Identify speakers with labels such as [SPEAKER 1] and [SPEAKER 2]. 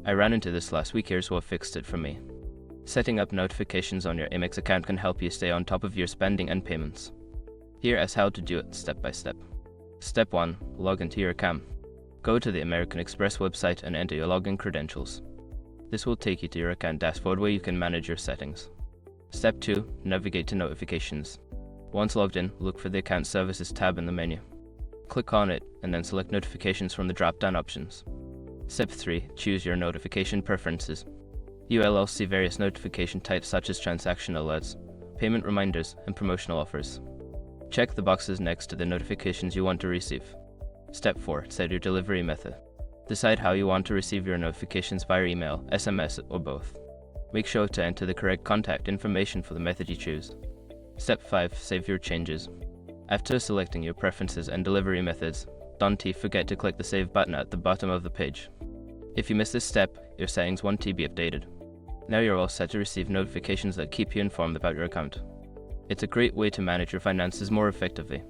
[SPEAKER 1] I ran into this last week. Here's what fixed it for me. Setting up notifications on your Amex account can help you stay on top of your spending and payments. Here is how to do it step by step. Step 1. Log into your account. Go to the American Express website and enter your login credentials. This will take you to your account dashboard where you can manage your settings. Step 2. Navigate to notifications. Once logged in, look for the Account Services tab in the menu. Click on it and then select Notifications from the drop-down options. Step 3. Choose your notification preferences. You will see various notification types such as transaction alerts, payment reminders, and promotional offers. Check the boxes next to the notifications you want to receive. Step 4. Set your delivery method. Decide how you want to receive your notifications via email, SMS, or both. Make sure to enter the correct contact information for the method you choose. Step 5. Save your changes. After selecting your preferences and delivery methods, don't forget to click the Save button at the bottom of the page. If you miss this step, your settings won't be updated. Now you're all set to receive notifications that keep you informed about your account. It's a great way to manage your finances more effectively.